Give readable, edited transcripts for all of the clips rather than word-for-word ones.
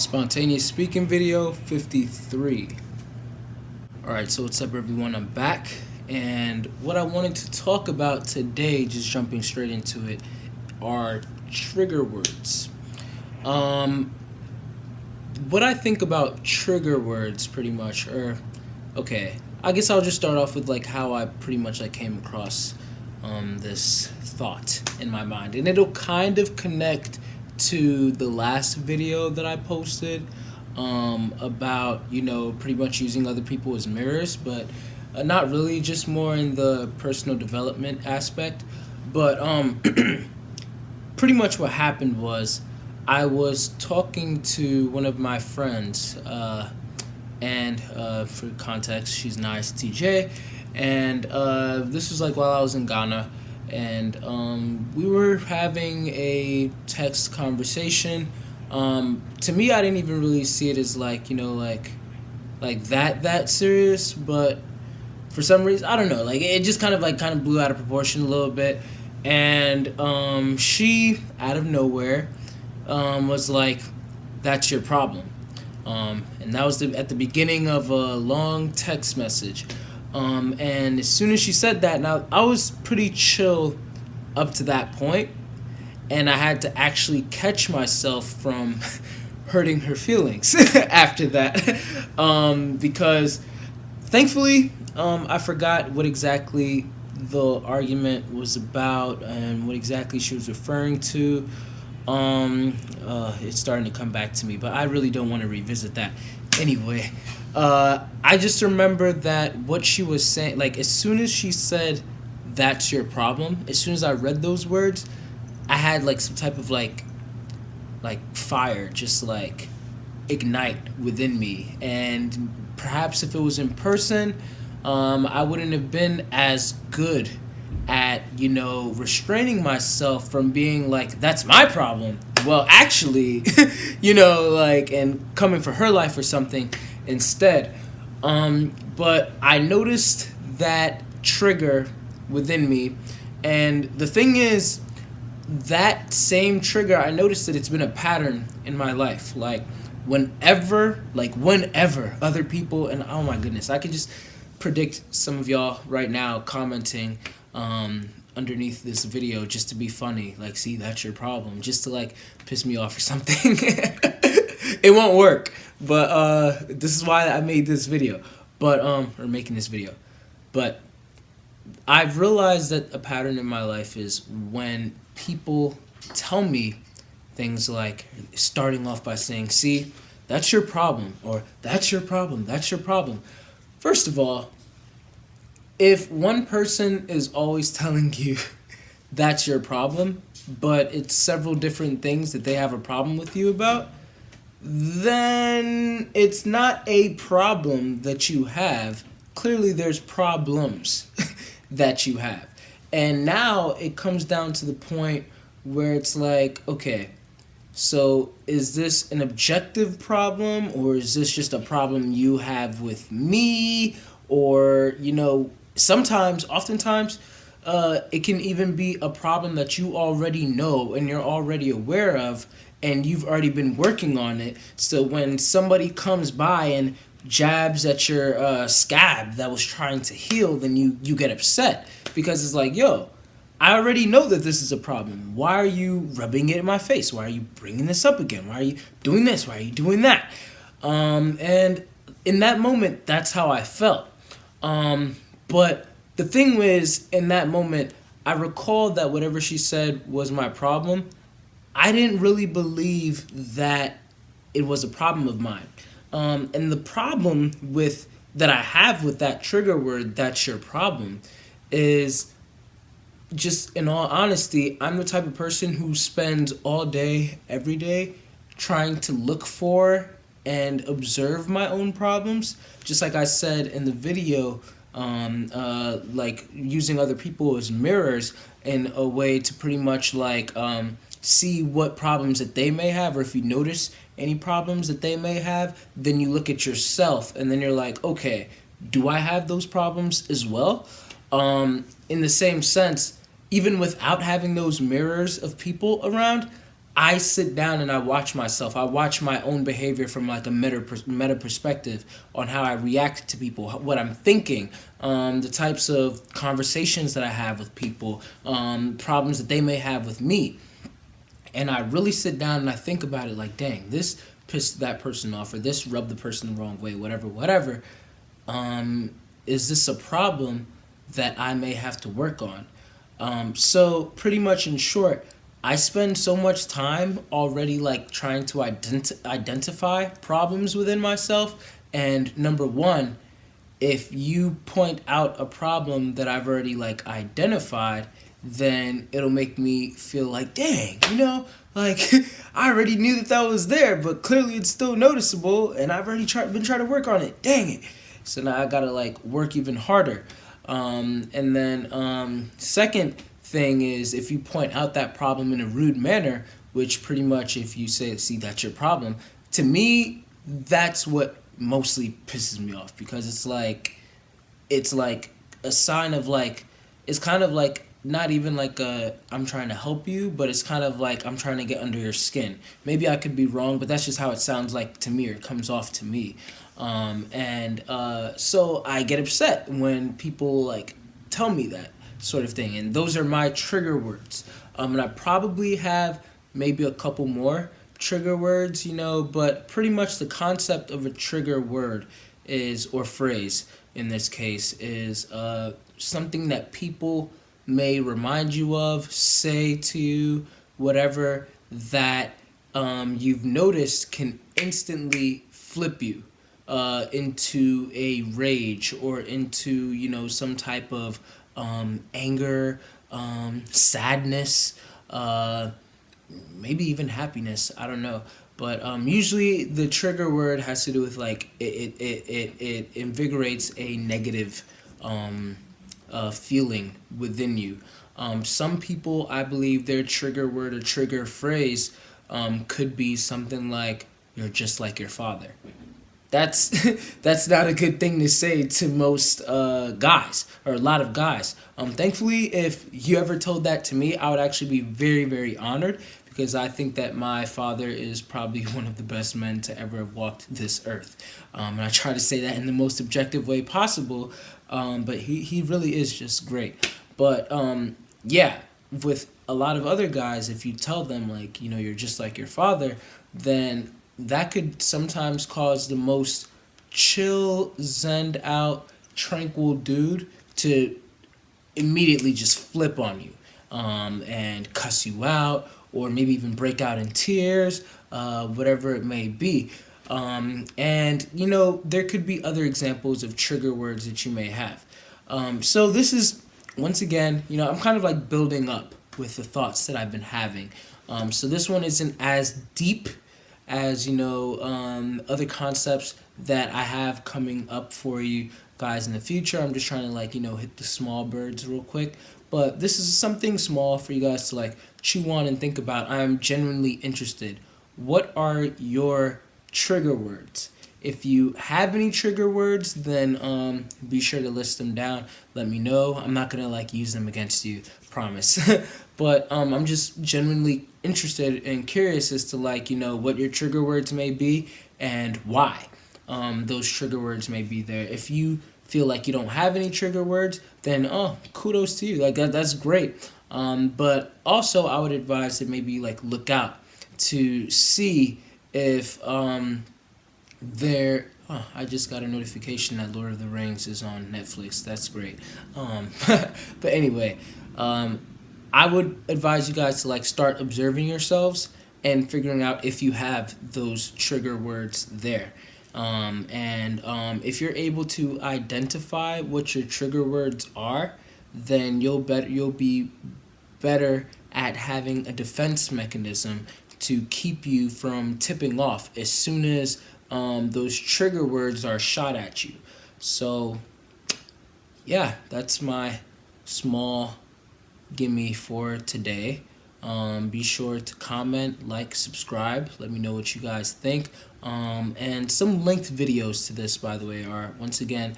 Spontaneous speaking video 53. Alright, so what's up everyone? I'm back, and what I wanted to talk about today, just jumping straight into it, are trigger words. What I think about trigger words pretty much, okay, I guess I'll just start off with like how I pretty much like came across this thought in my mind, and it'll kind of connect to the last video that I posted about, pretty much using other people as mirrors, but not really, just more in the personal development aspect. But pretty much what happened was I was talking to one of my friends, and for context, she's nice, TJ, and this was like while I was in Ghana. And we were having a text conversation. To me, I didn't even really see it as like that serious, but for some reason, I don't know, like it just kind of blew out of proportion a little bit. And she, out of nowhere, was like, "That's your problem," and that was at the beginning of a long text message. And as soon as she said that, now I was pretty chill up to that point, and I had to actually catch myself from hurting her feelings after that, because thankfully I forgot what exactly the argument was about and what exactly she was referring to. It's starting to come back to me, but I really don't want to revisit that. Anyway, I just remember that what she was saying, like as soon as she said, "That's your problem," as soon as I read those words, I had like some type of like fire just like ignite within me. And perhaps if it was in person, I wouldn't have been as good at, restraining myself from being like, "That's my problem." Well, actually, and coming for her life or something instead. But I noticed that trigger within me, and the thing is, that same trigger, I noticed that it's been a pattern in my life. Like whenever other people, and oh my goodness, I could just predict some of y'all right now commenting underneath this video just to be funny, like, "See, that's your problem," just to like piss me off or something. It won't work, but this is why I made this video, or making this video. But I've realized that a pattern in my life is when people tell me things like, starting off by saying, "See, that's your problem," or "That's your problem, that's your problem." First of all, if one person is always telling you that's your problem, but it's several different things that they have a problem with you about, then it's not a problem that you have. Clearly there's problems that you have. And now it comes down to the point where it's like, okay, so is this an objective problem, or is this just a problem you have with me? Or, oftentimes, it can even be a problem that you already know and you're already aware of, and you've already been working on it. So when somebody comes by and jabs at your scab that was trying to heal, then you get upset, because it's like, yo, I already know that this is a problem. Why are you rubbing it in my face? Why are you bringing this up again? Why are you doing this? Why are you doing that? And in that moment, that's how I felt. But the thing was, in that moment, I recalled that whatever she said was my problem. I didn't really believe that it was a problem of mine. And the problem that I have with that trigger word, "That's your problem," is just, in all honesty, I'm the type of person who spends all day, every day, trying to look for and observe my own problems. Just like I said in the video, like using other people as mirrors in a way to pretty much see what problems that they may have, or if you notice any problems that they may have, then you look at yourself and then you're like, okay, do I have those problems as well? In the same sense, even without having those mirrors of people around, I sit down and I watch myself. I watch my own behavior from like a meta perspective on how I react to people, what I'm thinking, the types of conversations that I have with people, problems that they may have with me. And I really sit down and I think about it like, dang, this pissed that person off, or this rubbed the person the wrong way, whatever, whatever. Is this a problem that I may have to work on? So pretty much in short, I spend so much time already like trying to identify problems within myself. And number one, if you point out a problem that I've already like identified, then it'll make me feel like, dang, like I already knew that was there, but clearly it's still noticeable, and I've already been trying to work on it. Dang it! So now I gotta like work even harder. And then second thing is, if you point out that problem in a rude manner, which pretty much if you say, see, that's your problem, to me, that's what mostly pisses me off, because it's like a sign of like, it's kind of like not even like I'm trying to help you, but it's kind of like I'm trying to get under your skin. Maybe I could be wrong, but that's just how it sounds like to me, or it comes off to me. So I get upset when people like tell me that sort of thing, and those are my trigger words. And I probably have maybe a couple more trigger words, but pretty much the concept of a trigger word is, or phrase in this case, is something that people may remind you of, say to you, whatever, that you've noticed can instantly flip you into a rage, or into some type of anger, sadness, maybe even happiness. I don't know, but usually the trigger word has to do with like it invigorates a negative feeling within you. Some people, I believe, their trigger word or trigger phrase could be something like, "You're just like your father." That's that's not a good thing to say to most guys, or a lot of guys. Thankfully, if you ever told that to me, I would actually be very, very honored, because I think that my father is probably one of the best men to ever have walked this earth. And I try to say that in the most objective way possible, but he really is just great. But yeah, with a lot of other guys, if you tell them like, you're just like your father, then that could sometimes cause the most chill, zened out, tranquil dude to immediately just flip on you, and cuss you out, or maybe even break out in tears, whatever it may be. And there could be other examples of trigger words that you may have. So this is, once again, I'm kind of like building up with the thoughts that I've been having. So this one isn't as deep as other concepts that I have coming up for you guys in the future. I'm just trying to like hit the small birds real quick, but this is something small for you guys to like chew on and think about. I'm genuinely interested. What are your trigger words? If you have any trigger words, then be sure to list them down. Let me know. I'm not gonna like use them against you, promise. But I'm just genuinely interested and curious as to like what your trigger words may be and why those trigger words may be there. If you feel like you don't have any trigger words, then kudos to you. Like that's great. But also I would advise to maybe like look out to see if there. Oh, I just got a notification that Lord of the Rings is on Netflix. That's great. But anyway, I would advise you guys to like start observing yourselves and figuring out if you have those trigger words there. And if you're able to identify what your trigger words are, then you'll be better at having a defense mechanism to keep you from tipping off as soon as those trigger words are shot at you. So yeah, that's my small gimme for today. Be sure to comment, like, subscribe. Let me know what you guys think. And some linked videos to this, by the way, are once again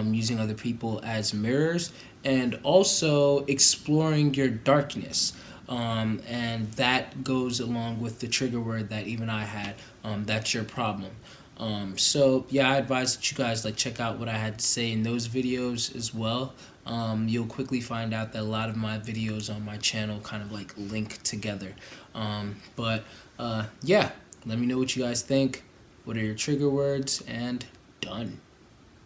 using other people as mirrors, and also exploring your darkness. and that goes along with the trigger word that even I had. That's your problem. So yeah, I advise that you guys like check out what I had to say in those videos as well. You'll quickly find out that a lot of my videos on my channel kind of like link together. But yeah, let me know what you guys think. What are your trigger words? And done.